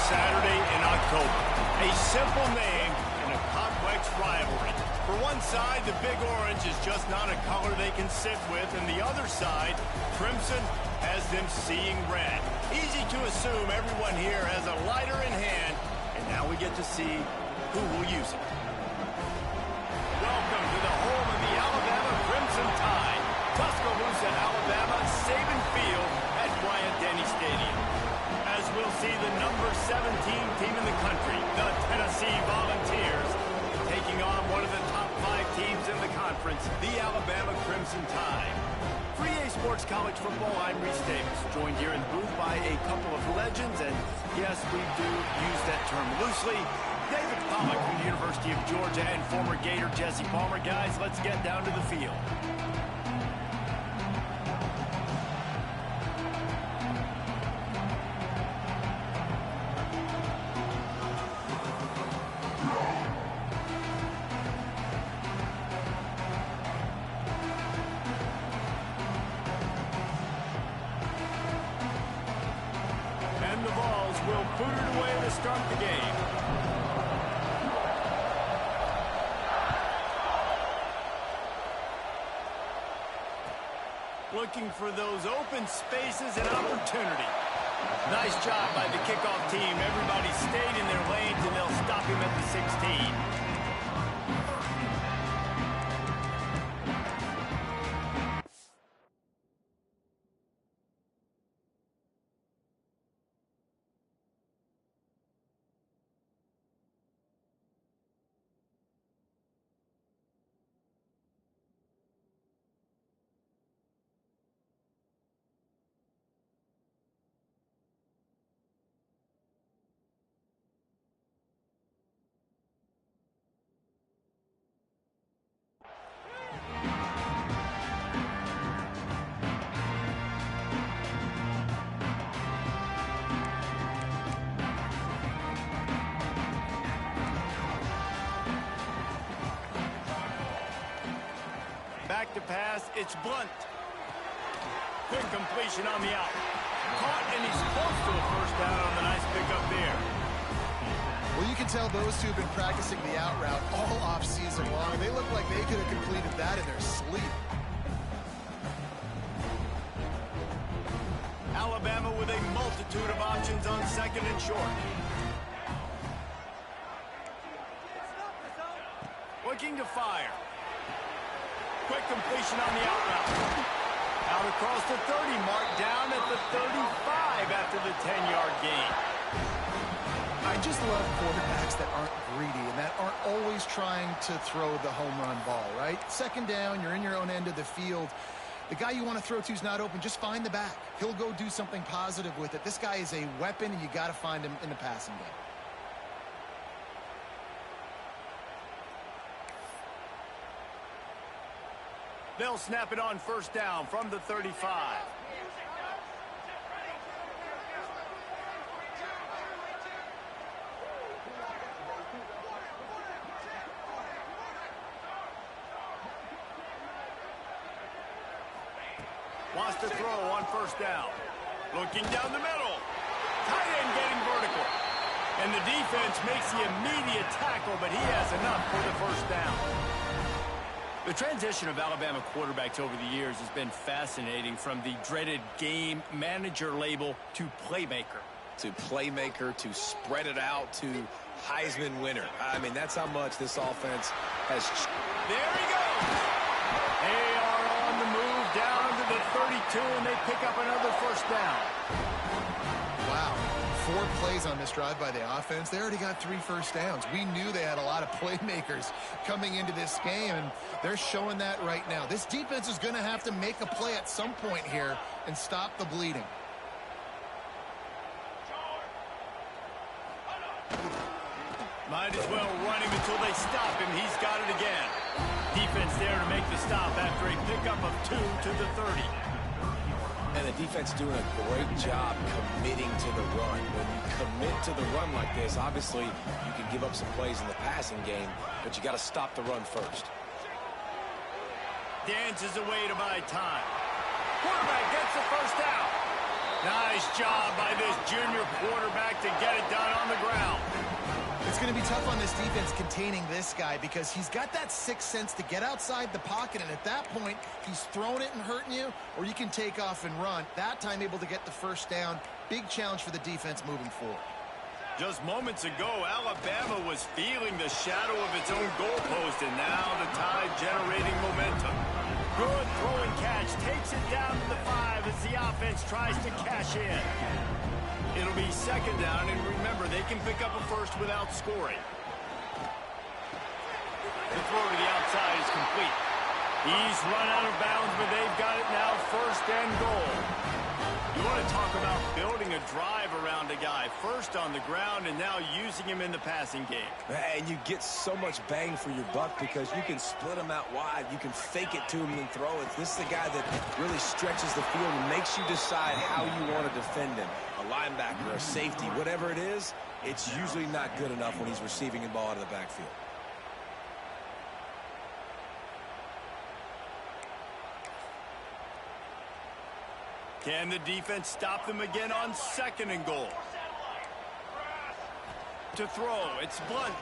Saturday in October. A simple name and a complex rivalry. For one side, the Big Orange is just not a color they can sit with, and the other side, Crimson, has them seeing red. Easy to assume everyone here has a lighter in hand, and now we get to see who will use it. Welcome to the home of the Alabama Crimson Tide, Tuscaloosa, Alabama, Saban Field at Bryant-Denny Stadium. As we'll see the number 17 team in the country, the Tennessee Volunteers, taking on one of the top 5 teams in the conference, the Alabama Crimson Tide. For EA Sports College Football, I'm Reese Davis, joined here in the booth by a couple of legends, and yes, we do use that term loosely. David Pollack from the University of Georgia and former Gator Jesse Palmer. Guys, let's get down to the field. And the balls will boot it away to start the game. Looking for those open spaces and opportunity. Nice job by the kickoff team. Everybody stayed in their lanes, and they'll stop him at the 16. Back to pass, it's Blunt. Quick completion on the out. Caught, and he's close to a first down on the nice pickup there. Well, you can tell those two have been practicing the out route all off-season long. They look like they could have completed that in their sleep. Alabama with a multitude of options on second and short. Looking to fire. Quick completion on the out route. Out across the 30 mark, down at the 35 after the 10-yard gain. I just love quarterbacks that aren't greedy and that aren't always trying to throw the home run ball, right? Second down, you're in your own end of the field. The guy you want to throw to is not open. Just find the back. He'll go do something positive with it. This guy is a weapon, and you got to find him in the passing game. They'll snap it on first down from the 35. Wants to throw on first down. Looking down the middle. Tight end getting vertical. And the defense makes the immediate tackle, but he has enough for the first down. The transition of Alabama quarterbacks over the years has been fascinating, from the dreaded game manager label to playmaker. To playmaker, to spread it out, to Heisman winner. I mean, that's how much this offense has... There he goes! They are on the move down to the 32, and they pick up another first down. Wow. 4 plays on this drive by the offense. They already got 3 first downs. We knew they had a lot of playmakers coming into this game, and they're showing that right now. This defense is going to have to make a play at some point here and stop the bleeding. Might as well run him until they stop him. He's got it again. Defense there to make the stop after a pickup of 2 to the 30. And the defense doing a great job committing to the run. When you commit to the run like this, obviously you can give up some plays in the passing game, but you got to stop the run first. Dances away to buy time. Quarterback gets the first down. Nice job by this junior quarterback to get it done on the ground. It's going to be tough on this defense containing this guy because he's got that sixth sense to get outside the pocket, and at that point, he's throwing it and hurting you, or you can take off and run. That time able to get the first down. Big challenge for the defense moving forward. Just moments ago, Alabama was feeling the shadow of its own goalpost, and now the Tide generating momentum. Good throwing catch, takes it down to the 5 as the offense tries to cash in. It'll be second down, and remember, they can pick up a first without scoring. The throw to the outside is complete. He's run out of bounds, but they've got it now first and goal. You want to talk about building a drive around a guy. First on the ground and now using him in the passing game. And you get so much bang for your buck because you can split him out wide. You can fake it to him and throw it. This is the guy that really stretches the field and makes you decide how you want to defend him. A linebacker, a safety, whatever it is, it's usually not good enough when he's receiving the ball out of the backfield. Can the defense stop them again on second and goal? To throw, it's Blunt.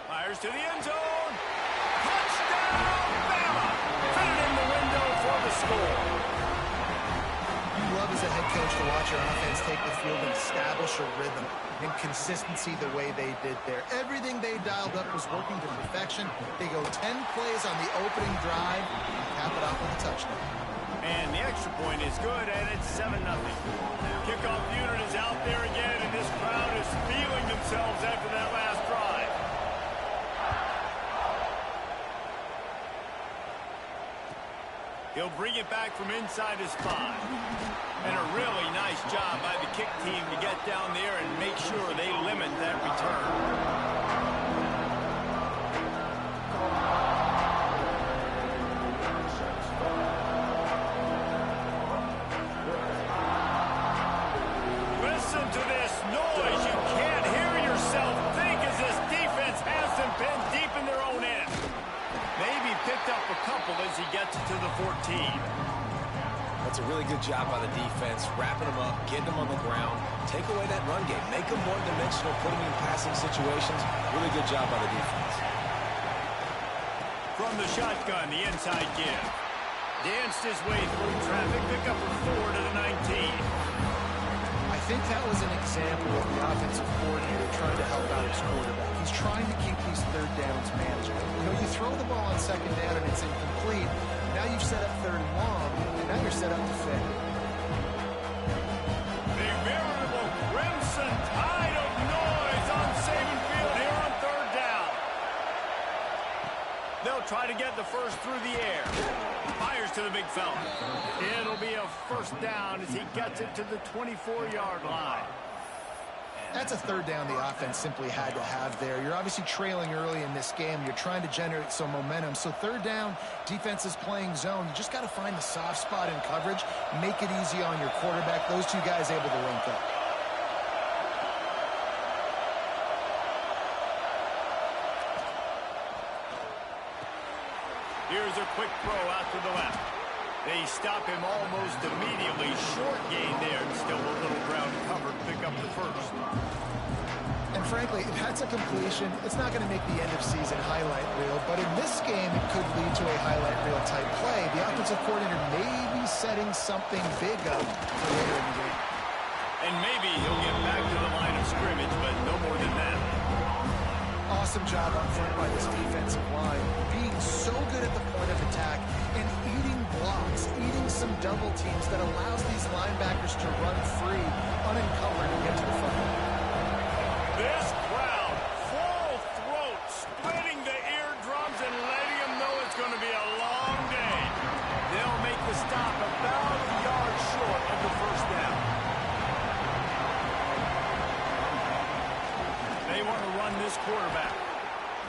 Fires to the end zone. Touchdown, Bama! Put it in the window for the score. You love as a head coach to watch your offense take the field and establish a rhythm and consistency the way they did there. Everything they dialed up was working to perfection. They go 10 plays on the opening drive and cap it off with a touchdown. And the extra point is good, and it's 7-0. Kickoff unit is out there again, and this crowd is feeling themselves after that last drive. He'll bring it back from inside his 5. And a really nice job by the kick team to get down there and make sure they limit that return. As he gets it to the 14. That's a really good job by the defense, wrapping them up, getting them on the ground, take away that run game, make them one-dimensional, put them in passing situations. Really good job by the defense. From the shotgun, the inside give. Danced his way through traffic, pick up a 4 to the 19. I think that was an example of the offensive coordinator trying to help out his quarterback. He's trying to keep these third downs manageable. You know, you throw the ball on second down and it's incomplete. Now you've set up third and long, and now you're set up to fail. The veritable Crimson Tide of noise on Saban Field here on third down. They'll try to get the first through the air. Fires to the big fella. It'll be a first down as he gets it to the 24-yard line. That's a third down the offense simply had to have there. You're obviously trailing early in this game. You're trying to generate some momentum. So third down, defense is playing zone. You just got to find the soft spot in coverage, make it easy on your quarterback. Those two guys able to link up. Here's a quick throw out to the left. They stop him almost immediately. Short gain there. Still a little ground covered. Pick up the first. And frankly, if that's a completion, it's not going to make the end of season highlight reel. But in this game, it could lead to a highlight reel type play. The offensive coordinator may be setting something big up for later in the game. And maybe he'll get back to the line of scrimmage, but no more than that. Awesome job up front by this defensive line. Being so good at the point of attack and eating blocks, eating some double teams that allows these linebackers to run free, unencumbered, and get to the front. This crowd, full throat, splitting the eardrums and letting them know it's going to be a long day. They'll make the stop about a yard short of the first down. They want to run this quarterback.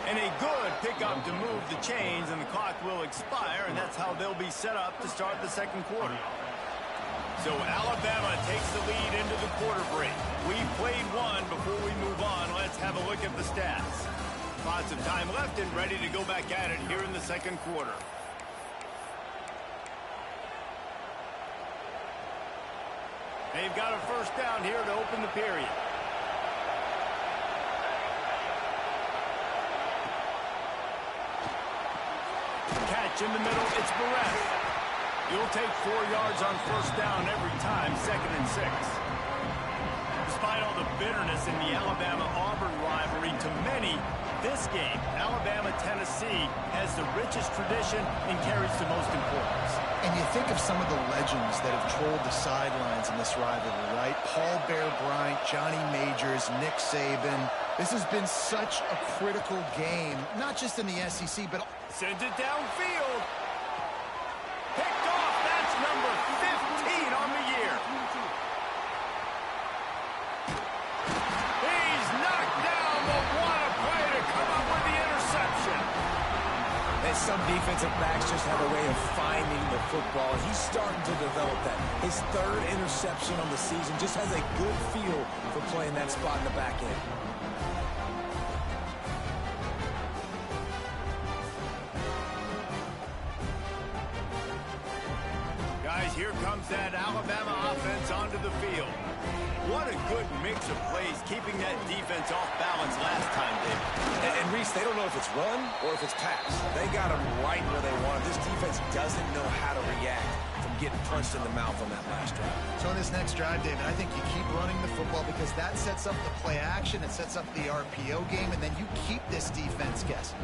And a good pickup to move the chains, and the clock will expire, and that's how they'll be set up to start the second quarter. So Alabama takes the lead into the quarter break. We've played one. Before we move on, let's have a look at the stats. Lots of time left and ready to go back at it here in the second quarter. They've got a first down here to open the period. Catch in the middle, it's Barrett. You'll take 4 yards on first down every time, 2nd and 6. Despite all the bitterness in the Alabama-Auburn rivalry, to many, this game, Alabama-Tennessee, has the richest tradition and carries the most importance. And you think of some of the legends that have trolled the sidelines in this rivalry, right? Paul Bear Bryant, Johnny Majors, Nick Saban. This has been such a critical game, not just in the SEC, but... Sends it downfield. Picked off. That's number 15 on the year. He's knocked down, but what a play to come up with the interception. And some defensive backs just have a way of finding the football. He's starting to develop that. His 3rd interception on the season, just has a good feel for playing that spot in the back end. Guys, here comes that Alabama offense onto the field. What a good mix of plays, keeping that defense off balance last time, David. And Reese, they don't know if it's run or if it's pass. They got them right where they want them. This defense doesn't know how to react from getting punched in the mouth on that last drive. So on this next drive, David, I think you keep running the football because that sets up the play action, it sets up the RPO game, and then you keep this defense guessing.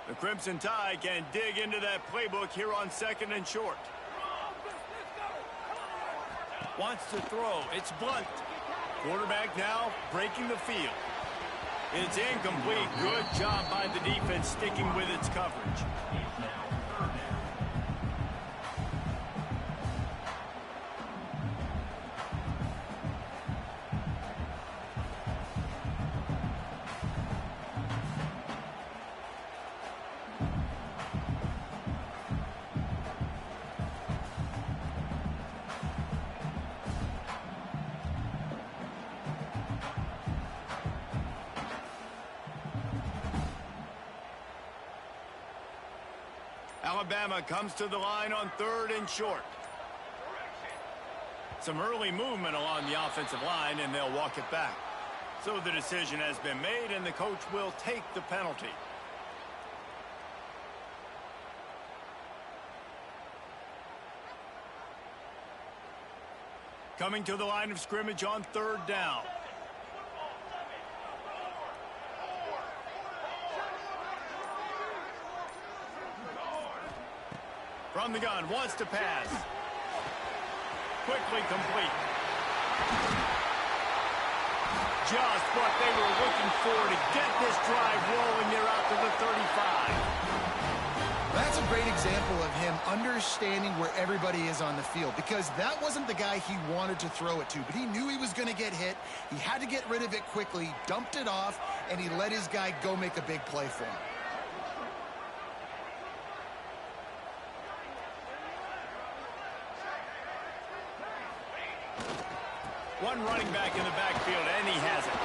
The Crimson Tide can dig into that playbook here on 2nd and short. Wants to throw. It's Blunt. Quarterback now breaking the field. It's incomplete. Good job by the defense sticking with its coverage. Alabama comes to the line on 3rd and short. Some early movement along the offensive line, and they'll walk it back. So the decision has been made, and the coach will take the penalty. Coming to the line of scrimmage on 3rd down. From the gun, wants to pass. Quickly complete. Just what they were looking for to get this drive rolling. They're out to the 35. That's a great example of him understanding where everybody is on the field, because that wasn't the guy he wanted to throw it to, but he knew he was going to get hit. He had to get rid of it quickly, dumped it off, and he let his guy go make a big play for him. One running back in the backfield, and he has it.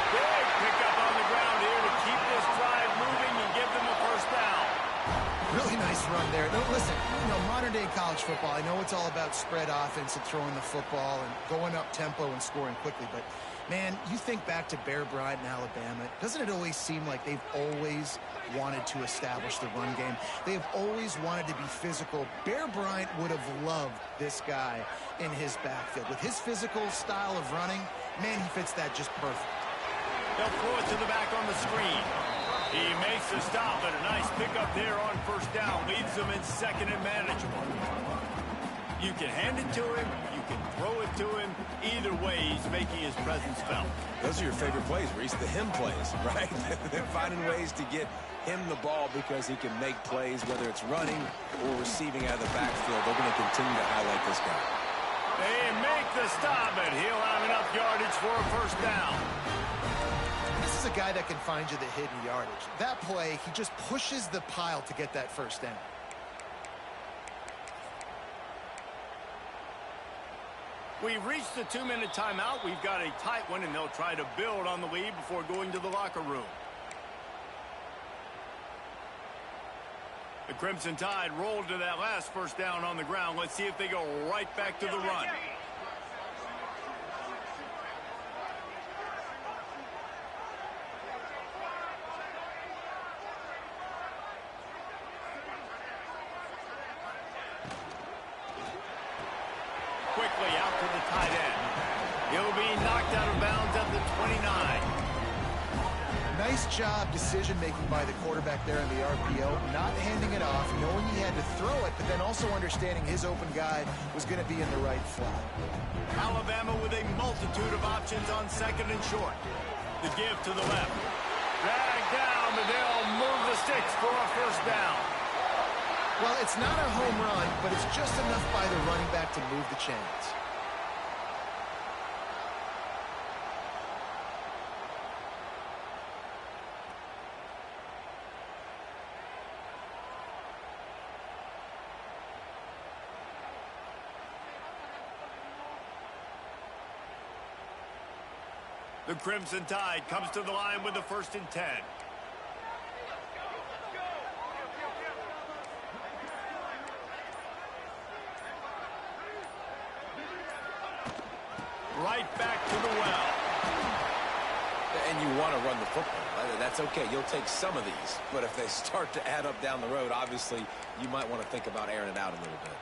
Big pickup on the ground here to keep this drive moving and give them a first down. Really nice run there. Now, listen, modern-day college football, I know it's all about spread offense and throwing the football and going up tempo and scoring quickly, but, man, you think back to Bear Bryant in Alabama, doesn't it always seem like they've always wanted to establish the run game? They've always wanted to be physical. Bear Bryant would have loved this guy in his backfield. With his physical style of running, man, he fits that just perfect. They'll throw it to the back on the screen. He makes the stop, but a nice pickup there on first down. Leaves them in 2nd and manageable. You can hand it to him. You can throw it to him. Either way, he's making his presence felt. Those are your favorite plays, Reese, the him plays, right? They're finding ways to get him the ball because he can make plays, whether it's running or receiving out of the backfield. They're going to continue to highlight this guy. They make the stop, and he'll have enough yardage for a first down. This is a guy that can find you the hidden yardage. That play, he just pushes the pile to get that first down. We've reached the 2-minute timeout. We've got a tight one, and they'll try to build on the lead before going to the locker room. The Crimson Tide rolled to that last first down on the ground. Let's see if they go right back to the run. Quickly out to the tight end. He'll be knocked out of bounds at the 29. Nice job decision-making by the quarterback there in the RPO, not handing it off, knowing he had to throw it, but then also understanding his open guy was going to be in the right flat. Alabama with a multitude of options on second and short. The give to the left. Drag down, but they'll move the sticks for a first down. Well, it's not a home run, but it's just enough by the running back to move the chains. The Crimson Tide comes to the line with the 1st and 10. Right back to the well. And you want to run the football. That's okay. You'll take some of these. But if they start to add up down the road, obviously, you might want to think about airing it out a little bit.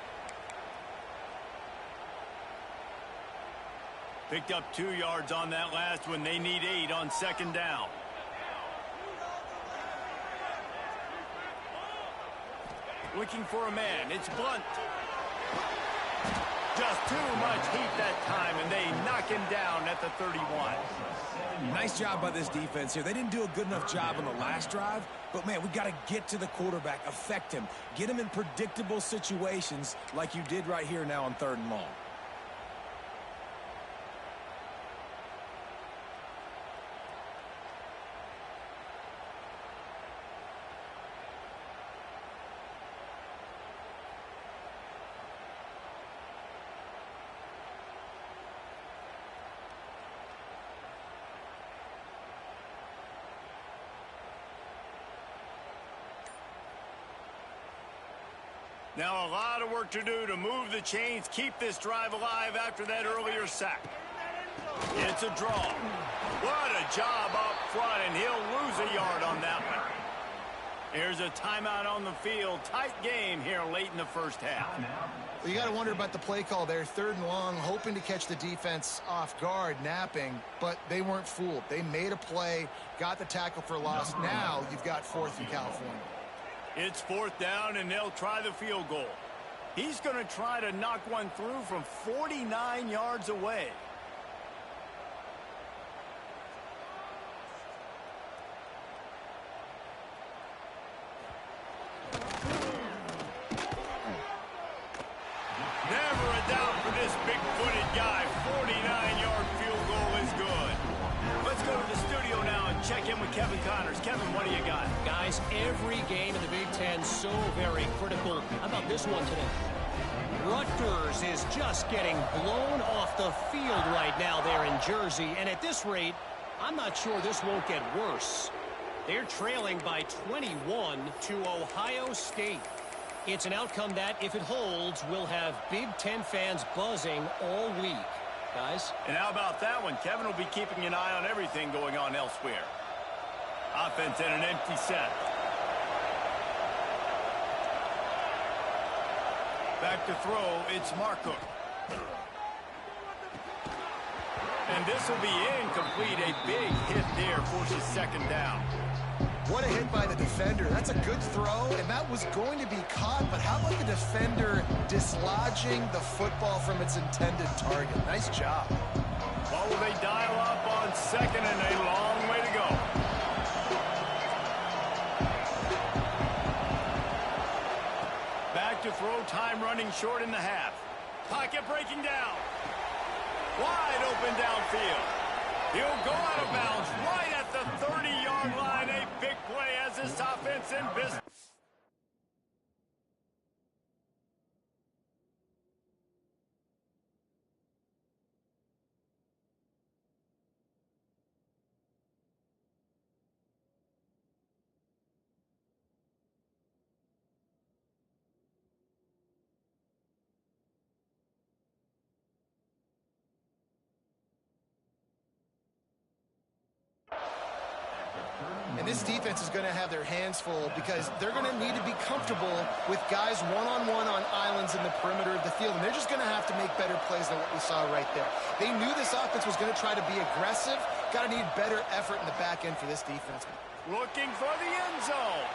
Picked up 2 yards on that last one. They need 8 on 2nd down. Looking for a man. It's Blunt. Just too much heat that time, and they knock him down at the 31. Nice job by this defense here. They didn't do a good enough job on the last drive, but, man, we got to get to the quarterback, affect him, get him in predictable situations like you did right here now on 3rd and long. Now a lot of work to do to move the chains, keep this drive alive after that earlier sack. It's a draw. What a job up front, and he'll lose a yard on that one. Here's a timeout on the field. Tight game here late in the first half. Well, you got to wonder about the play call there. 3rd and long, hoping to catch the defense off guard, napping, but they weren't fooled. They made a play, got the tackle for loss. Now you've got 4th in California. It's 4th down, and they'll try the field goal. He's going to try to knock one through from 49 yards away. Never a doubt for this big-footed guy. 49-yard field goal is good. Let's go to the studio now and check in with Kevin Connors. Kevin, what do you got? Guys, every game in the Big Ten so very critical. How about this one today? Rutgers is just getting blown off the field right now there in Jersey. And at this rate, I'm not sure this won't get worse. They're trailing by 21 to Ohio State. It's an outcome that, if it holds, will have Big Ten fans buzzing all week. Guys? And how about that one? Kevin will be keeping an eye on everything going on elsewhere. Offense in an empty set. Back to throw, it's Marcook. And this will be incomplete. A big hit there forces 2nd down. What a hit by the defender. That's a good throw, and that was going to be caught, but how about the defender dislodging the football from its intended target? Nice job. What will they dial up on 2nd, and a long way to go. Back to throw, time running short in the half. Pocket breaking down. Wide open downfield. He'll go out of bounds right at the 30-yard line. A big play as this offense in business. this defense is going to have their hands full because they're going to need to be comfortable with guys one-on-one on islands in the perimeter of the field, and they're just going to have to make better plays than what we saw right there. They knew this offense was going to try to be aggressive. Got to need better effort in the back end for this defense. Looking for the end zone.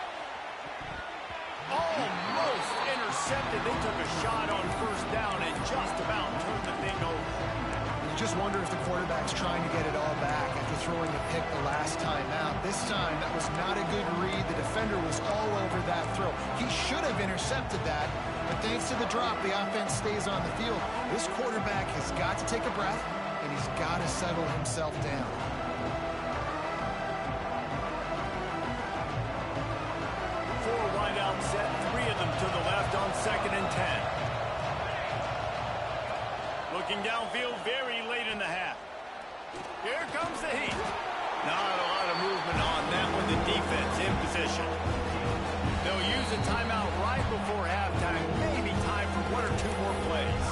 Almost intercepted. They took a shot on first down and just about turned the thing over. You just wonder if the quarterback's trying to get it all back after throwing a pick the last time out. This time, that was not a good read. The defender was all over that throw. He should have intercepted that, but thanks to the drop, the offense stays on the field. This quarterback has got to take a breath, and he's got to settle himself down. Four wide out set, three of them to the left on 2nd and 10. Looking downfield very late in the half. Here comes the heat. Not a lot of movement on that one. The defense in position. They'll use a timeout right before halftime. Maybe time for one or two more plays.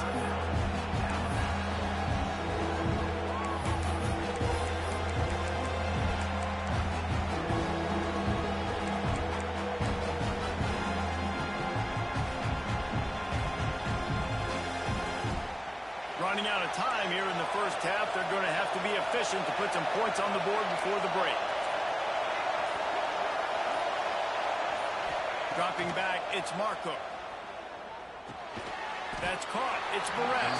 Running out of time here in the first half. They're going to have to be efficient to put some points on the board before the break. Dropping back, it's Marco. That's caught. It's Barres.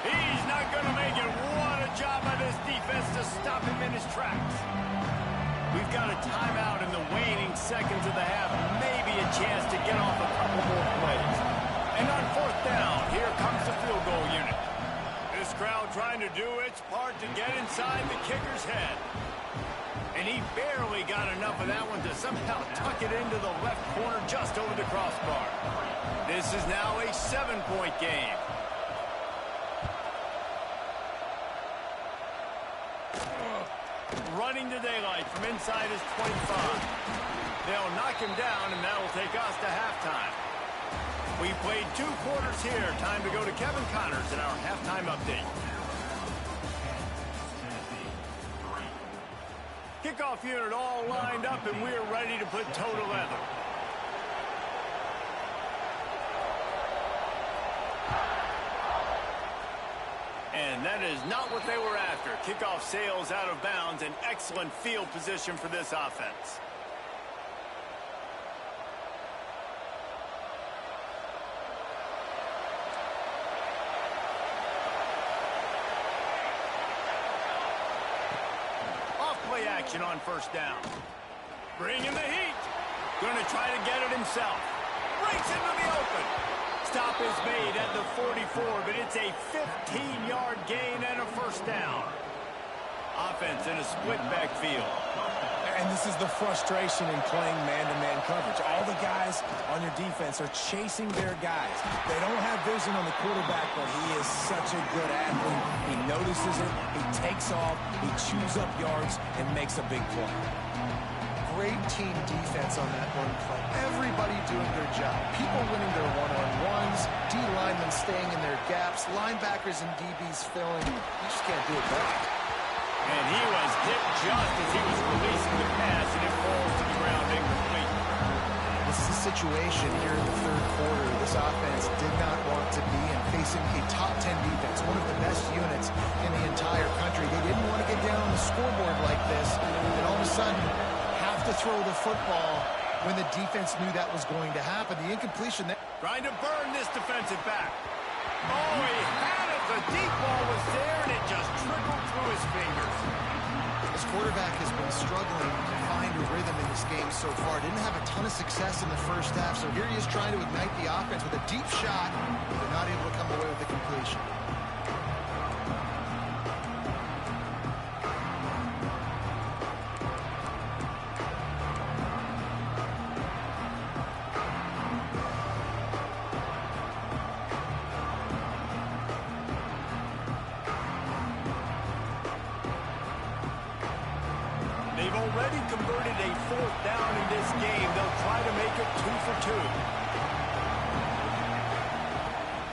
He's not going to make it. What a job by this defense to stop him in his tracks. We've got a timeout in the waning seconds of the half. Maybe a chance to get off a couple more plays. And on fourth down, here comes the field goal unit. This crowd trying to do its part to get inside the kicker's head. And he barely got enough of that one to somehow tuck it into the left corner just over the crossbar. This is now a 7-point game. Running to daylight from inside his 25. They'll knock him down, and that will take us to halftime. We played 2 quarters here. Time to go to Kevin Connors in our halftime update. Kickoff unit all lined up, and we're ready to put toe to leather. And that is not what they were after. Kickoff sails out of bounds. An excellent field position for this offense. Action on first down. Bringing the heat. Going to try to get it himself. Breaks into the open. Stop is made at the 44, but it's a 15-yard gain and a first down. Offense in a split backfield. And this is the frustration in playing man-to-man coverage. All the guys on your defense are chasing their guys. They don't have vision on the quarterback, but he is such a good athlete. He notices it, he takes off, he chews up yards, and makes a big play. Great team defense on that one play. Everybody doing their job. People winning their one-on-ones, D-linemen staying in their gaps, linebackers and DBs filling. You just can't do it better. And he was hit just as he was releasing the pass, and it falls to the ground incomplete. This is a situation here in the third quarter this offense did not want to be in, facing a top 10 defense, one of the best units in the entire country. They didn't want to get down on the scoreboard like this, and all of a sudden have to throw the football when the defense knew that was going to happen. The incompletion there. Trying to burn this defensive back. Oh, he had it. The deep ball was there, and it just trickled through his fingers. This quarterback has been struggling to find a rhythm in this game so far. Didn't have a ton of success in the first half, so here he is trying to ignite the offense with a deep shot, but not able to come away with the completion. They've already converted a fourth down in this game. They'll try to make it 2 for 2.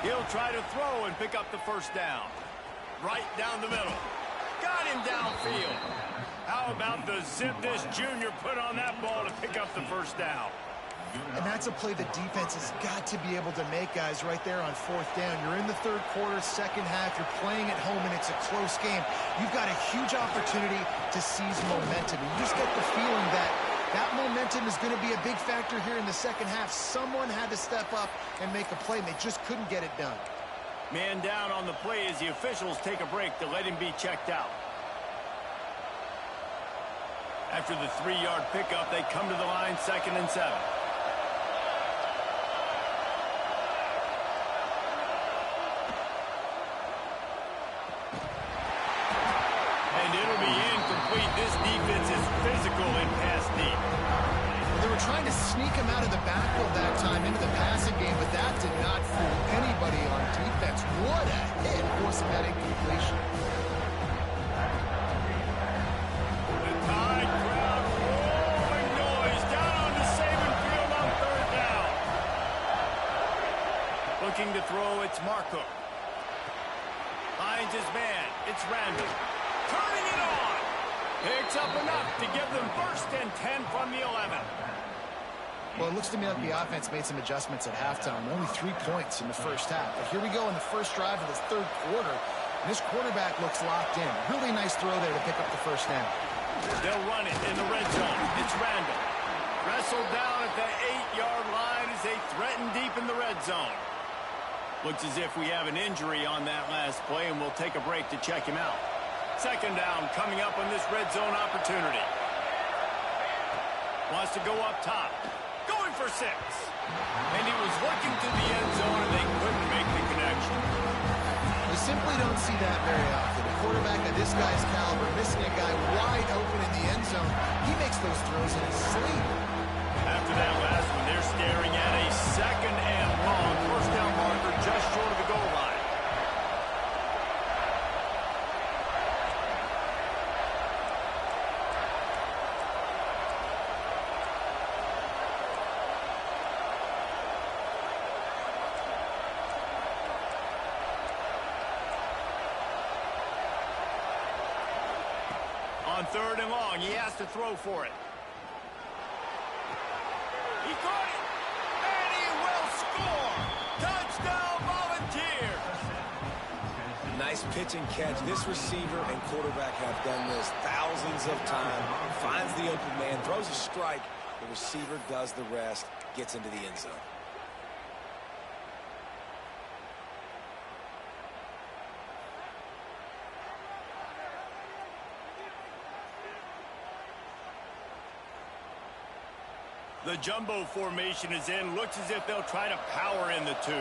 He'll try to throw and pick up the first down. Right down the middle. Got him downfield. How about the zip this junior put on that ball to pick up the first down? And that's a play the defense has got to be able to make, guys, right there on fourth down. You're in the third quarter, second half. You're playing at home, and it's a close game. You've got a huge opportunity to seize momentum. You just get the feeling that that momentum is going to be a big factor here in the second half. Someone had to step up and make a play, and they just couldn't get it done. Man down on the play as the officials take a break to let him be checked out. After the 3-yard pickup, they come to the line, 2nd and 7. And it'll be incomplete. This defense is physical in pass deep. They were trying to sneak him out of the backfield that time into the passing game, but that did not fool anybody on defense. What a hit forcing that incompletion. The Tide crowd rolling noise down on the Saban field on 3rd down. Looking to throw, it's Marco. Finds his man. It's Randall. Turning it on. Picks up enough to give them 1st and 10 from the 11. Well, it looks to me like the offense made some adjustments at halftime. Only 3 points in the first half. But here we go in the first drive of this third quarter. And this quarterback looks locked in. Really nice throw there to pick up the first down. They'll run it in the red zone. It's Randall. Wrestled down at the 8-yard line as they threaten deep in the red zone. Looks as if we have an injury on that last play, and we'll take a break to check him out. 2nd down coming up on this red zone opportunity. Wants to go up top. Going for 6. And he was looking to the end zone, and they couldn't make the connection. You simply don't see that very often. A quarterback of this guy's caliber missing a guy wide open in the end zone. He makes those throws in his sleep. After that last one, they're staring at a 2nd and long. 1st down marker just short of the goal line. On 3rd and long, he has to throw for it. He caught it, and he will score. Touchdown, Volunteers. Nice pitch and catch. This receiver and quarterback have done this thousands of times. Finds the open man, throws a strike. The receiver does the rest, gets into the end zone. The jumbo formation is in. Looks as if they'll try to power in the 2.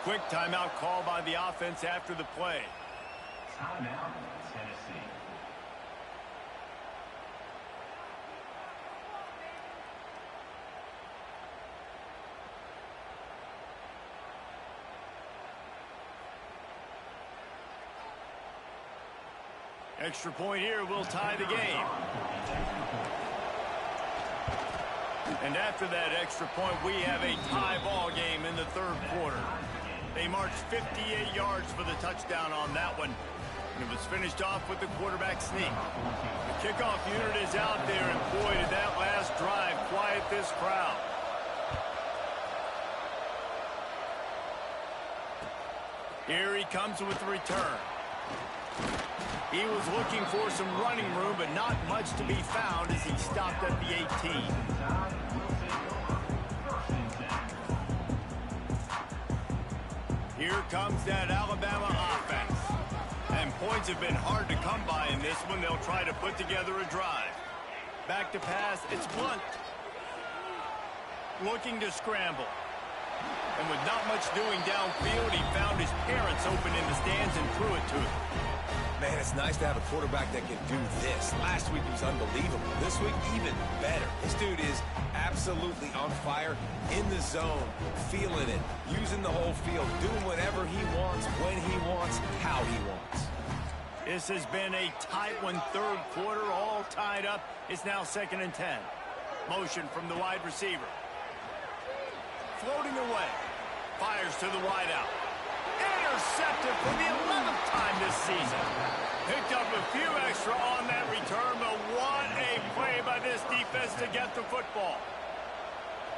Quick timeout call by the offense after the play. Timeout, Tennessee. Extra point here will tie the game. And after that extra point, we have a tie ball game in the 3rd quarter. They marched 58 yards for the touchdown on that one. And it was finished off with the quarterback sneak. The kickoff unit is out there, and boy, did that last drive quiet this crowd. Here he comes with the return. He was looking for some running room, but not much to be found as he stopped at the 18. Here comes that Alabama offense. And points have been hard to come by in this one. They'll try to put together a drive. Back to pass, it's Blunt. Looking to scramble. And with not much doing downfield, he found his parents open in the stands and threw it to him. Man, it's nice to have a quarterback that can do this. Last week he was unbelievable. This week, even better. This dude is absolutely on fire, in the zone, feeling it, using the whole field, doing whatever he wants, when he wants, how he wants. This has been a tight one, 3rd quarter, all tied up. It's now 2nd and 10. Motion from the wide receiver. Floating away. Fires to the wideout. Intercepted for the 11th time this season. Picked up a few extra on that return, but what a play by this defense to get the football.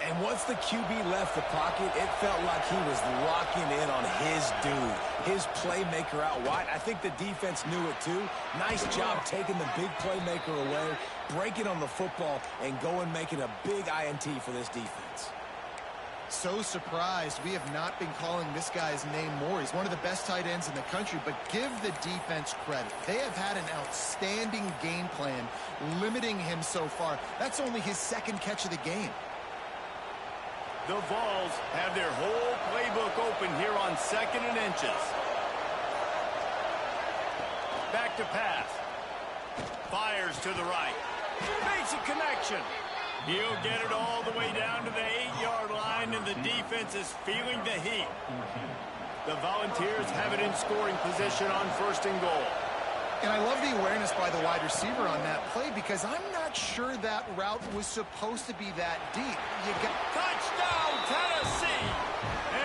And once the QB left the pocket, it felt like he was locking in on his dude, his playmaker out wide. I think the defense knew it too. Nice job taking the big playmaker away, breaking on the football, and going making a big INT for this defense. So surprised we have not been calling this guy's name more. He's one of the best tight ends in the country, but give the defense credit. They have had an outstanding game plan limiting him so far. That's only his second catch of the game. The Vols have their whole playbook open here on 2nd and inches. Back to pass. Fires to the right. Makes a connection. He'll get it all the way down to the 8-yard line, and the defense is feeling the heat. The Volunteers have it in scoring position on 1st and goal. And I love the awareness by the wide receiver on that play because I'm not sure that route was supposed to be that deep. Touchdown, Tennessee!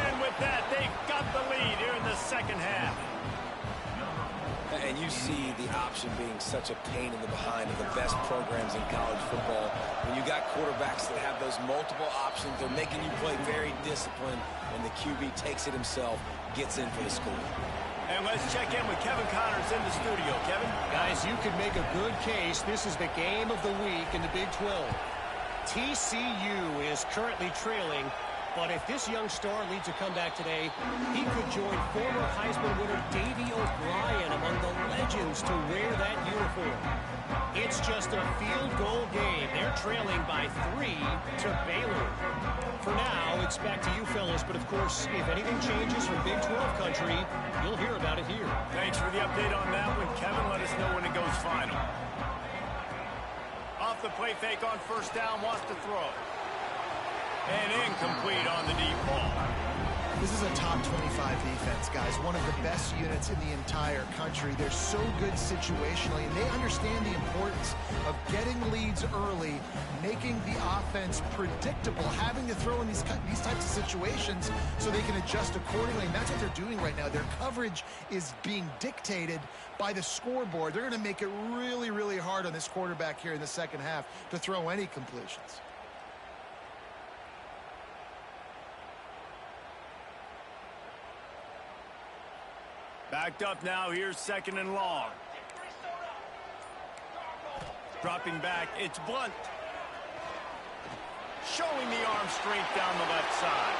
And with that, they've got the lead here in the second half. And you see the option being such a pain in the behind of the best programs in college football. When you got quarterbacks that have those multiple options, they're making you play very disciplined, and the QB takes it himself, gets in for the score. And let's check in with Kevin Connors in the studio. Kevin? Guys, you could make a good case. This is the game of the week in the Big 12. TCU is currently trailing, but if this young star leads a comeback today, he could join former Heisman winner Davey O'Brien among the legends to wear that uniform. It's just a field goal game. They're trailing by 3 to Baylor. For now, it's back to you fellas, but of course, if anything changes from Big 12 country, you'll hear about it here. Thanks for the update on that one, Kevin. Let us know when it goes final. Off the play fake on 1st down, wants to throw. And incomplete on the deep ball. This is a top 25 defense, guys. One of the best units in the entire country. They're so good situationally, and they understand the importance of getting leads early, making the offense predictable, having to throw in these types of situations so they can adjust accordingly. And that's what they're doing right now. Their coverage is being dictated by the scoreboard. They're going to make it really, really hard on this quarterback here in the second half to throw any completions. Backed up now, here's 2nd and long. Dropping back, it's Blunt. Showing the arm strength down the left side.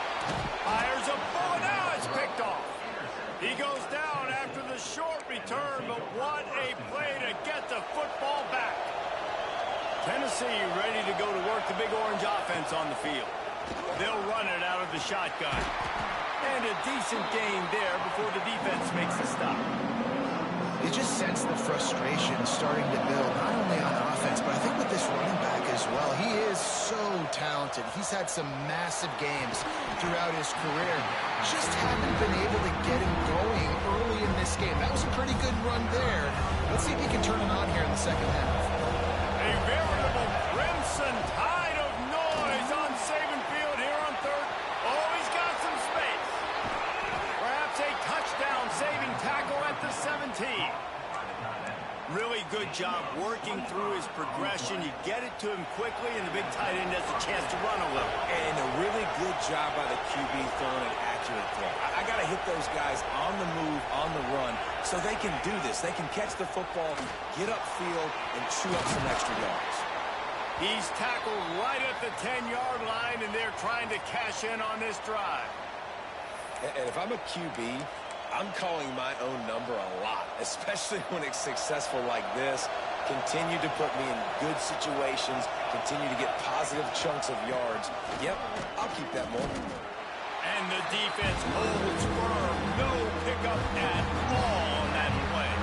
Fires a bullet, now it's picked off. He goes down after the short return, but what a play to get the football back. Tennessee ready to go to work the Big Orange offense on the field. They'll run it out of the shotgun. And a decent gain there before the defense makes the stop. You just sense the frustration starting to build, not only on offense, but I think with this running back as well. He is so talented. He's had some massive games throughout his career. Just haven't been able to get him going early in this game. That was a pretty good run there. Let's see if he can turn it on here in the second half. A veritable crimson tide of noise on Saban Field here on 3rd. Oh, he's got some space. Perhaps a touchdown-saving tackle at the 17. Really good job working through his progression. You get it to him quickly, and the big tight end has a chance to run a little. And a really good job by the QB throwing an accurate throw. I got to hit those guys on the move, on the run, so they can do this. They can catch the football, get upfield, and chew up some extra yards. He's tackled right at the 10-yard line, and they're trying to cash in on this drive. And if I'm a QB, I'm calling my own number a lot, especially when it's successful like this. Continue to put me in good situations, continue to get positive chunks of yards. Yep, I'll keep that more. And the defense holds firm. No pickup at all on that play.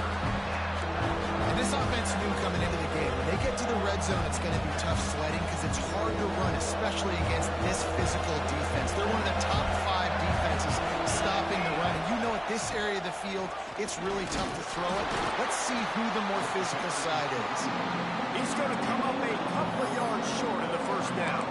And this offense knew coming into the game, when they get to the red zone, it's going to be tough sledding because it's hard to run, especially against this physical defense. They're one of the top 5 defenses stopping the run. And you know at this area of the field, it's really tough to throw it. Let's see who the more physical side is. He's going to come up a couple of yards short of the 1st down.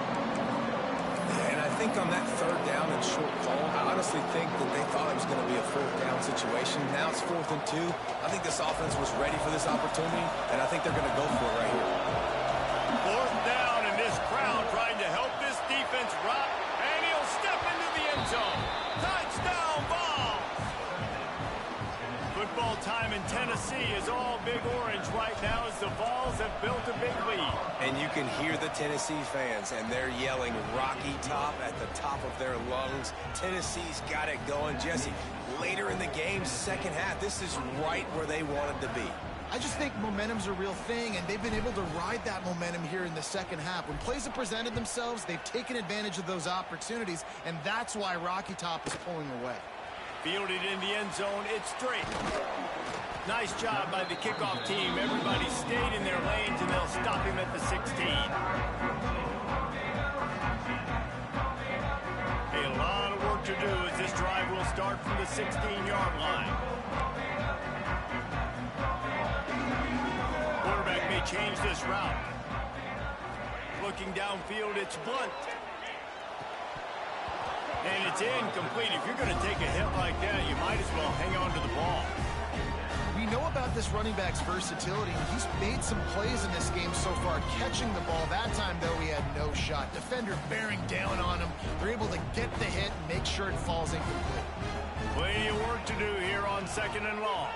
And I think on that third down and short call, I honestly think that they thought it was going to be a fourth down situation. Now it's 4th and 2. I think this offense was ready for this opportunity, and I think they're going to go for it right here. 4th down, and this crowd trying to help this defense rock, and he'll step into the end zone. Touchdown, Vols! Football time in Tennessee is all big orange right now as the Vols have built a big lead. And you can hear the Tennessee fans, and they're yelling Rocky Top at the top of their lungs. Tennessee's got it going. Jesse, later in the game, second half, this is right where they wanted to be. I just think momentum's a real thing, and they've been able to ride that momentum here in the second half. When plays have presented themselves, they've taken advantage of those opportunities, and that's why Rocky Top is pulling away. Fielded in the end zone, it's straight. Nice job by the kickoff team. Everybody stayed in their lanes, and they'll stop him at the 16. A lot of work to do as this drive will start from the 16-yard line. Quarterback may change this route. Looking downfield, it's Blunt. And it's incomplete. If you're going to take a hit like that, you might as well hang on to the ball. We know about this running back's versatility, and he's made some plays in this game so far, catching the ball. That time, though, he had no shot. Defender bearing down on him. They're able to get the hit and make sure it falls incomplete. Plenty of work to do here on 2nd and long.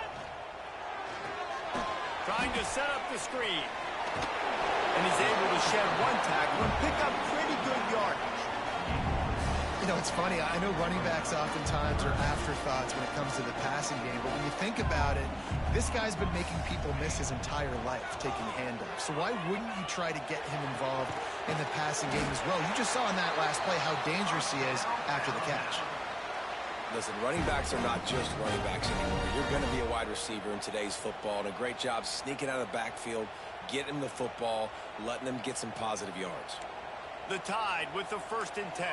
Trying to set up the screen. And he's able to shed one tackle and pick up pretty good yardage. You know, it's funny. I know running backs oftentimes are afterthoughts when it comes to the passing game, but when you think about it, this guy's been making people miss his entire life taking handoffs. So why wouldn't you try to get him involved in the passing game as well? You just saw in that last play how dangerous he is after the catch. Listen, running backs are not just running backs anymore. You're going to be a wide receiver in today's football, and a great job sneaking out of the backfield, getting him the football, letting them get some positive yards. The Tide with the 1st and 10.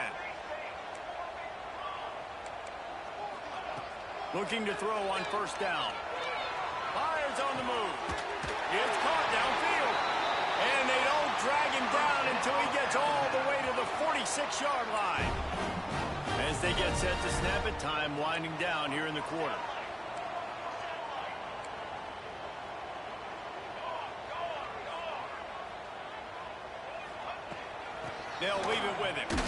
Looking to throw on 1st down. Fires on the move. It's caught downfield. And they don't drag him down until he gets all the way to the 46-yard line. As they get set to snap it, time winding down here in the quarter. They'll leave it with him.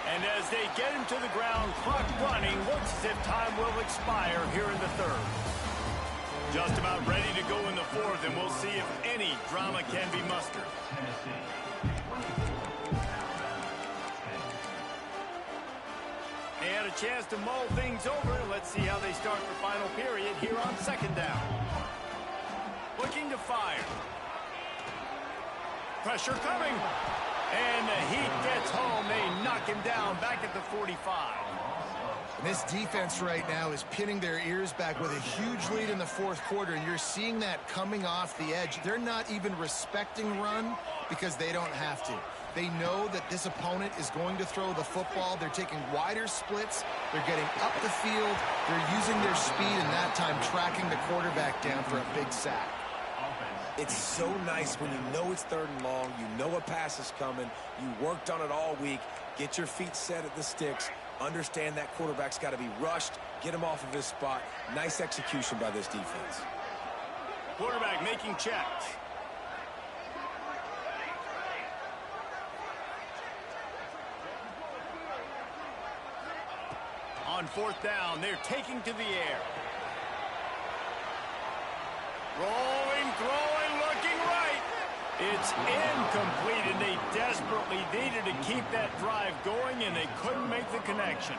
And as they get him to the ground, clock running, looks as if time will expire here in the 3rd. Just about ready to go in the 4th, and we'll see if any drama can be mustered. They had a chance to mull things over. Let's see how they start the final period here on 2nd down. Looking to fire. Pressure coming. And the Heat gets home. They knock him down back at the 45. And this defense right now is pinning their ears back with a huge lead in the 4th quarter, and you're seeing that coming off the edge. They're not even respecting run because they don't have to. They know that this opponent is going to throw the football. They're taking wider splits. They're getting up the field. They're using their speed, and that time tracking the quarterback down for a big sack. It's so nice when you know it's 3rd and long, you know a pass is coming, you worked on it all week, get your feet set at the sticks, understand that quarterback's got to be rushed, get him off of his spot. Nice execution by this defense. Quarterback making checks. On 4th down, they're taking to the air. Rolling, throwing, looking right. It's incomplete, and they desperately needed to keep that drive going, and they couldn't make the connection.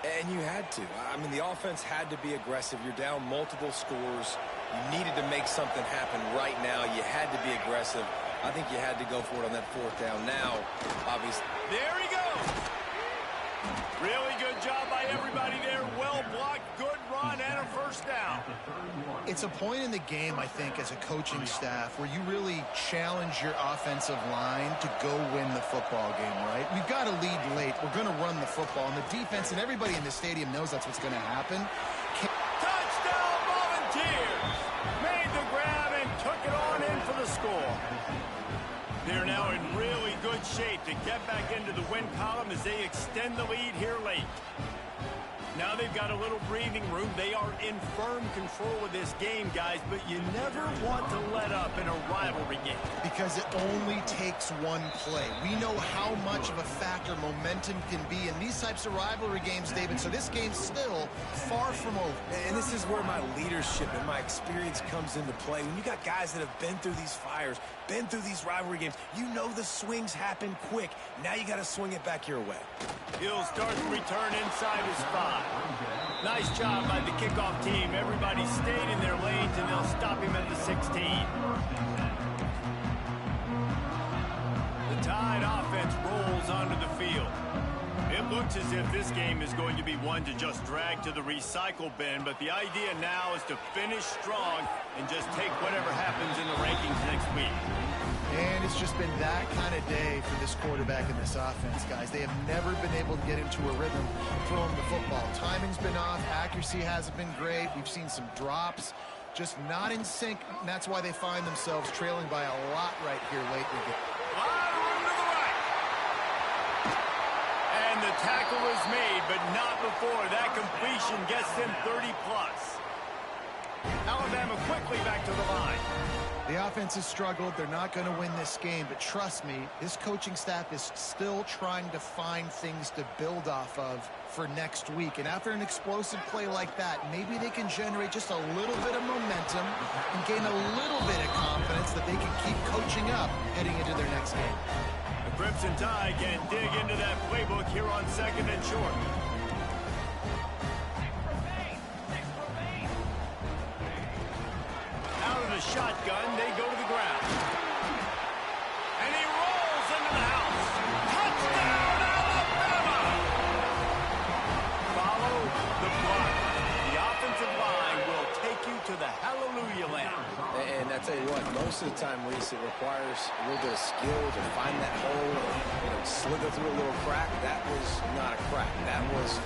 And you had to. I mean, the offense had to be aggressive. You're down multiple scores. You needed to make something happen right now. You had to be aggressive. I think you had to go for it on that 4th down. Now, obviously. There he goes. Really good job by everybody there. Well blocked, good run, and a 1st down. It's a point in the game, I think, as a coaching staff, where you really challenge your offensive line to go win the football game, right? We've got to lead late. We're going to run the football. And the defense and everybody in the stadium knows that's what's going to happen. Touchdown, Volunteers! Made the grab and took it on in for the score. They're now in really good good shape to get back into the win column as they extend the lead here late. Now they've got a little breathing room. They are in firm control of this game, guys, but you never want to let up in a rivalry game. Because it only takes one play. We know how much of a factor momentum can be in these types of rivalry games, David, so this game's still far from over. And this is where my leadership and my experience comes into play. When you got guys that have been through these fires, been through these rivalry games, you know the swings happen quick. Now you got to swing it back your way. He'll start the return inside his 5. Nice job by the kickoff team. Everybody stayed in their lanes, and they'll stop him at the 16. The Tide offense rolls onto the field. It looks as if this game is going to be one to just drag to the recycle bin, but the idea now is to finish strong and just take whatever happens in the rankings next week. And it's just been that kind of day for this quarterback and this offense, guys. They have never been able to get into a rhythm throwing the football. Timing's been off. Accuracy hasn't been great. We've seen some drops. Just not in sync, and that's why they find themselves trailing by a lot right here late in the game. And the tackle is made, but not before that completion gets them 30+. Alabama quickly back to the line. The offense has struggled. They're not going to win this game, but trust me, this coaching staff is still trying to find things to build off of for next week. And after an explosive play like that, maybe they can generate just a little bit of momentum and gain a little bit of confidence that they can keep coaching up heading into their next game. The Crimson Tide can dig into that playbook here on 2nd and short. Out of the shotgun, they go to the ground. And he rolls into the house. Touchdown, Alabama! Follow the block. The offensive line will take you to the hallelujah land. And I tell you what, most of the time, Reese, it requires a little bit of skill to find that hole and slither through a little crack. That was not a crack. That was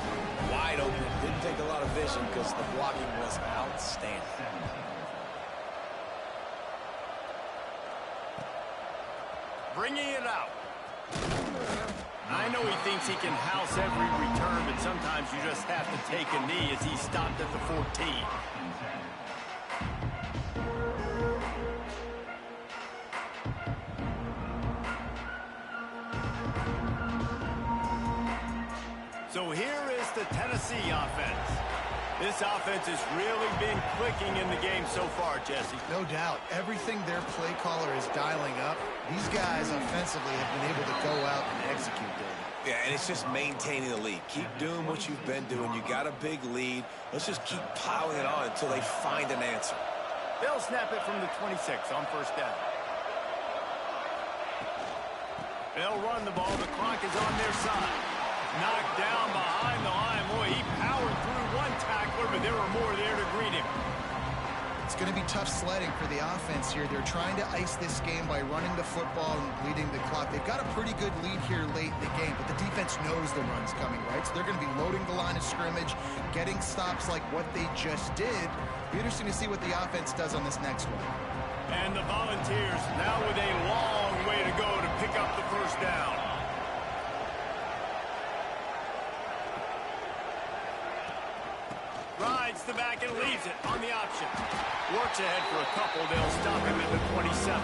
wide open. Didn't take a lot of vision because the blocking was outstanding. Bringing it out. I know he thinks he can house every return, but sometimes you just have to take a knee as he stopped at the 14. So here is the Tennessee offense. This offense has really been clicking in the game so far, Jesse. No doubt. Everything their play caller is dialing up, these guys offensively have been able to go out and execute, David. Yeah, and it's just maintaining the lead. Keep doing what you've been doing. You got a big lead. Let's just keep piling it on until they find an answer. They'll snap it from the 26 on 1st down. They'll run the ball. The clock is on their side. Knocked down behind the line. Boy, he powered through one tackler, but there were more there to greet him. It's going to be tough sledding for the offense here. They're trying to ice this game by running the football and bleeding the clock. They've got a pretty good lead here late in the game, but the defense knows the run's coming, right? So they're going to be loading the line of scrimmage, getting stops like what they just did. Be interesting to see what the offense does on this next one. And the Volunteers now with a long way to go to pick up the 1st down. Rides the back and leaves it on the option. Works ahead for a couple. They'll stop him at the 27.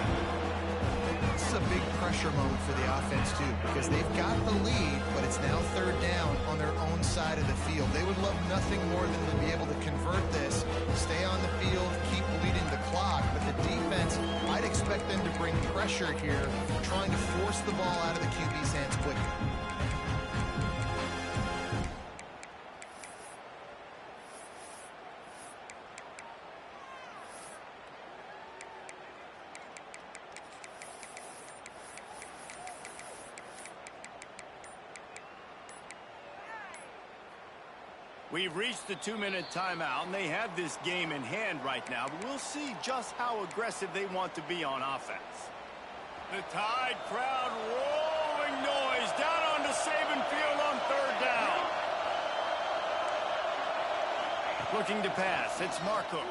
This is a big pressure moment for the offense, too, because they've got the lead, but it's now 3rd down on their own side of the field. They would love nothing more than to be able to convert this, stay on the field, keep bleeding the clock, but the defense, I'd expect them to bring pressure here, trying to force the ball out of the QB's hands quickly. We've reached the 2-minute timeout, and they have this game in hand right now, but we'll see just how aggressive they want to be on offense. The Tide crowd rolling noise down onto Saban Field on 3rd down. Looking to pass, it's Marcook.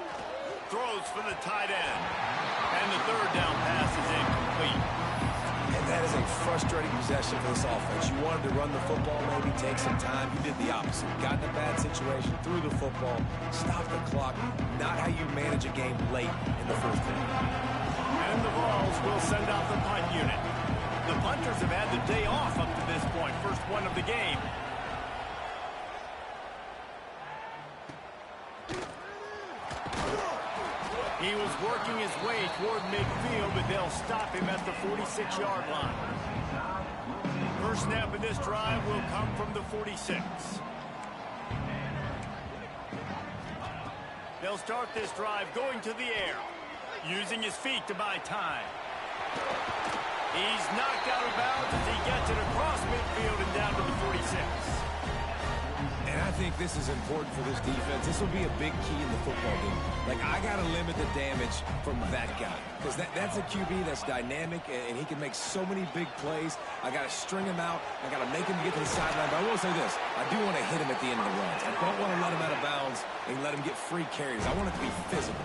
Throws for the tight end. And the 3rd down pass is incomplete. And that is a frustrating possession for this offense. You wanted to run the football, maybe take some time. You did the opposite. Got in a bad situation, threw the football, stopped the clock. Not how you manage a game late in the fourth quarter. And the Vols will send out the punt unit. The punters have had the day off up to this point. First one of the game. He was working his way toward midfield, but they'll stop him at the 46-yard line. First snap of this drive will come from the 46. They'll start this drive going to the air, using his feet to buy time. He's knocked out of bounds as he gets it across midfield and down to the 46. And I think this is important for this defense. This will be a big key in the football game. Like, I got to limit the damage from that guy. Because that's a QB that's dynamic, and he can make so many big plays. I got to string him out. I got to make him get to the sideline. But I will say this. I do want to hit him at the end of the runs. I don't want to let him out of bounds and let him get free carries. I want it to be physical.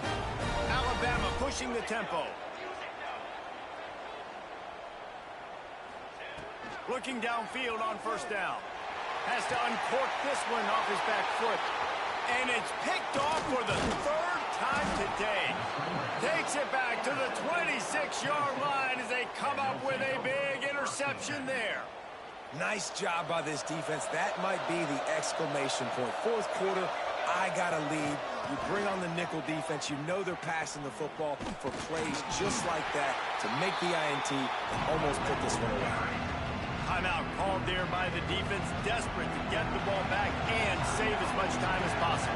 Alabama pushing the tempo. Looking downfield on first down. Has to uncork this one off his back foot. And it's picked off for the third time today. Takes it back to the 26-yard line as they come up with a big interception there. Nice job by this defense. That might be the exclamation point. Fourth quarter, I got a lead. You bring on the nickel defense. You know they're passing the football for plays just like that to make the INT and almost put this one away. Timeout called there by the defense, desperate to get the ball back and save as much time as possible.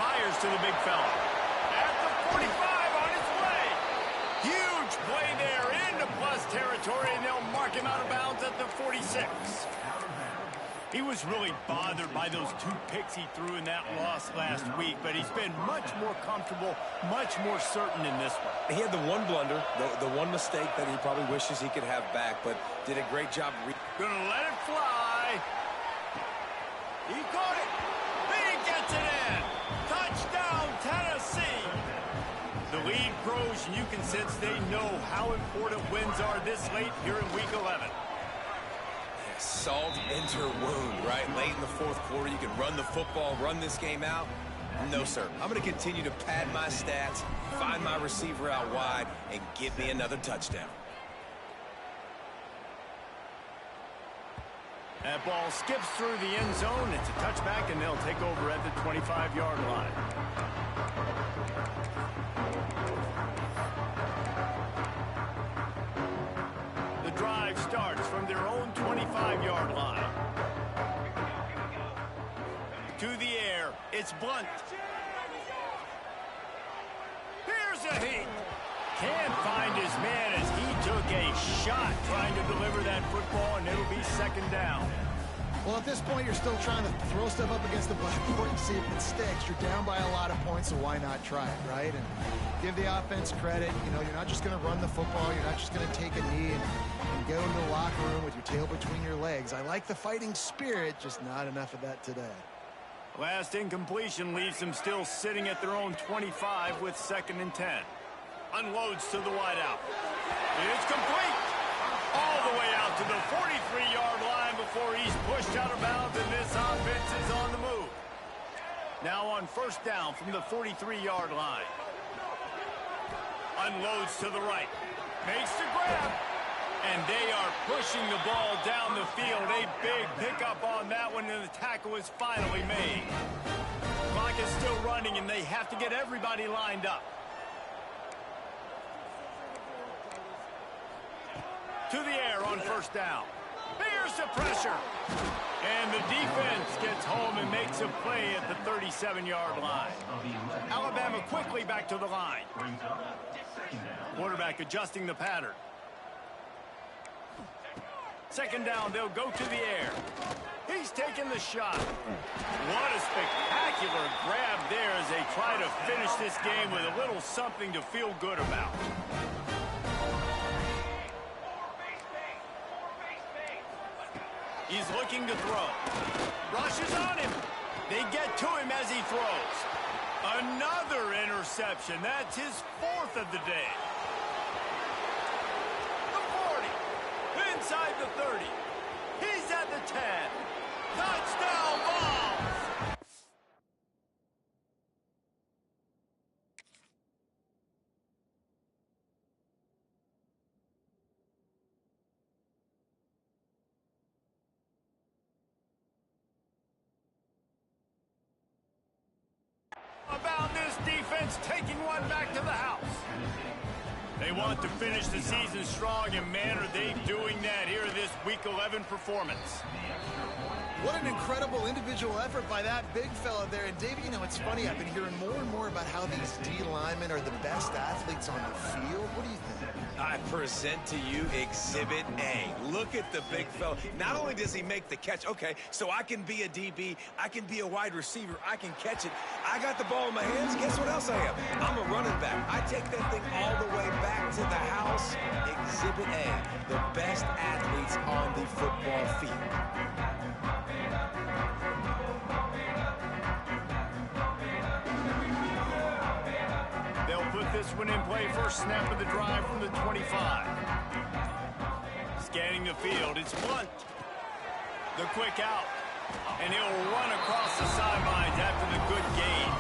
Fires to the big fella. At the 45 on his way. Huge play there into plus territory, and they'll mark him out of bounds at the 46. He was really bothered by those two picks he threw in that loss last week, but he's been much more comfortable, much more certain in this one. He had the one blunder, the one mistake that he probably wishes he could have back, but did a great job. Gonna let it fly. He caught it. He gets it in. Touchdown, Tennessee. The lead grows, and you can sense they know how important wins are this late here in Week 11. Salt into her wound, right? Late in the fourth quarter, you can run the football, run this game out. No, sir. I'm going to continue to pad my stats, find my receiver out wide, and get me another touchdown. That ball skips through the end zone. It's a touchback, and they'll take over at the 25-yard line. The drive starts from their own 25-yard line. To the air, it's Blunt. Here's a heat. Can't find his man as he took a shot trying to deliver that football, and it'll be second down. Well, at this point, you're still trying to throw stuff up against the blackboard and see if it sticks. You're down by a lot of points, so why not try it, right? And give the offense credit. You know, you're not just going to run the football. You're not just going to take a knee and go into the locker room with your tail between your legs. I like the fighting spirit, just not enough of that today. Last incompletion leaves them still sitting at their own 25 with 2nd and 10. Unloads to the wideout. It's complete. All the way out to the 43-yard line before he's pushed out of bounds, and this offense is on the move. Now on first down from the 43-yard line. Unloads to the right. Makes the grab. And they are pushing the ball down the field. A big pickup on that one, and the tackle is finally made. Clock is still running, and they have to get everybody lined up. To the air on first down. Here's the pressure. And the defense gets home and makes a play at the 37-yard line. Alabama quickly back to the line. Quarterback adjusting the pattern. Second down, they'll go to the air. He's taking the shot. What a spectacular grab there as they try to finish this game with a little something to feel good about. He's looking to throw. Rushes on him. They get to him as he throws. Another interception. That's his 4th of the day. The 40. Inside the 30. He's at the 10. Touchdown ball. About this defense taking one back to the house. They want to finish the season strong, and man, are they doing that here in this Week 11 performance. What an incredible individual effort by that big fella there. And, Davey, you know, it's funny. I've been hearing more and more about how these D linemen are the best athletes on the field. What do you think? I present to you Exhibit A. Look at the big fella. Not only does he make the catch, okay, so I can be a DB, I can be a wide receiver, I can catch it. I got the ball in my hands. Guess what else I am? I'm a running back. I take that thing all the way back to the house. Exhibit A, the best athletes on the football field. They'll put this one in play. First snap of the drive from the 25. Scanning the field, it's Blunt. The quick out. And he'll run across the sidelines after the good gain.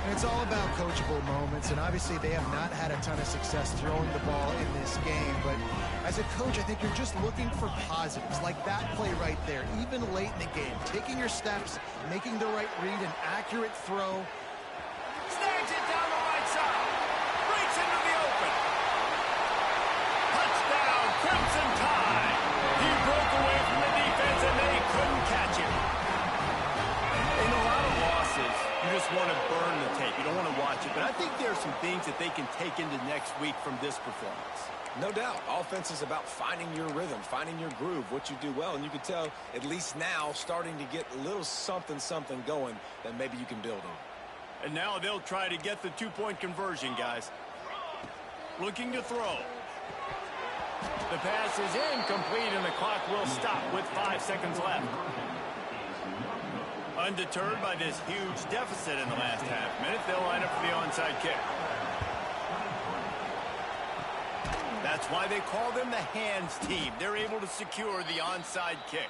And it's all about coachable moments, and obviously they have not had a ton of success throwing the ball in this game. But as a coach, I think you're just looking for positives, like that play right there, even late in the game. Taking your steps, making the right read, an accurate throw. Snags it down the right side. Breaks into the open. Touchdown, Crimson Tide. He broke away from the defense, and they couldn't catch him. In a lot of losses, you just want to burn the tape. You don't want to watch it. But I think there are some things that they can take into next week from this performance. No doubt. Offense is about finding your rhythm, finding your groove, what you do well. And you can tell, at least now, starting to get a little something going that maybe you can build on. And now they'll try to get the two-point conversion, guys. Looking to throw. The pass is incomplete, and the clock will stop with 5 seconds left. Undeterred by this huge deficit in the last half minute, they'll line up for the onside kick. That's why they call them the hands team. They're able to secure the onside kick.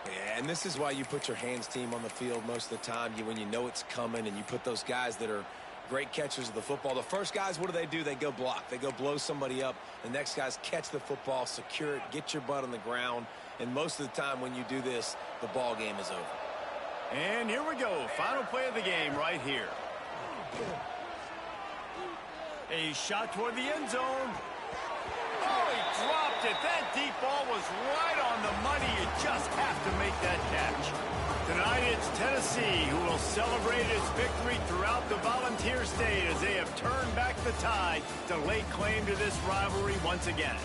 Yeah, and this is why you put your hands team on the field most of the time. When you know it's coming, and you put those guys that are great catchers of the football. The first guys, what do? They go block. They go blow somebody up. The next guys catch the football, secure it, get your butt on the ground. And most of the time when you do this, the ball game is over. And here we go. Final play of the game right here. A shot toward the end zone. Oh, he dropped it. That deep ball was right on the money. You just have to make that catch. Tonight it's Tennessee who will celebrate its victory throughout the Volunteer State as they have turned back the tide to lay claim to this rivalry once again.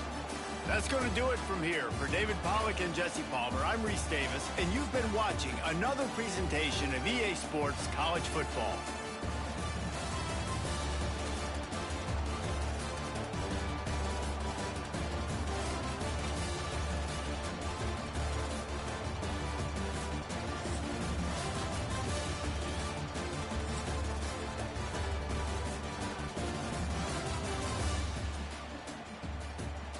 That's going to do it from here. For David Pollack and Jesse Palmer, I'm Reese Davis, and you've been watching another presentation of EA Sports College Football.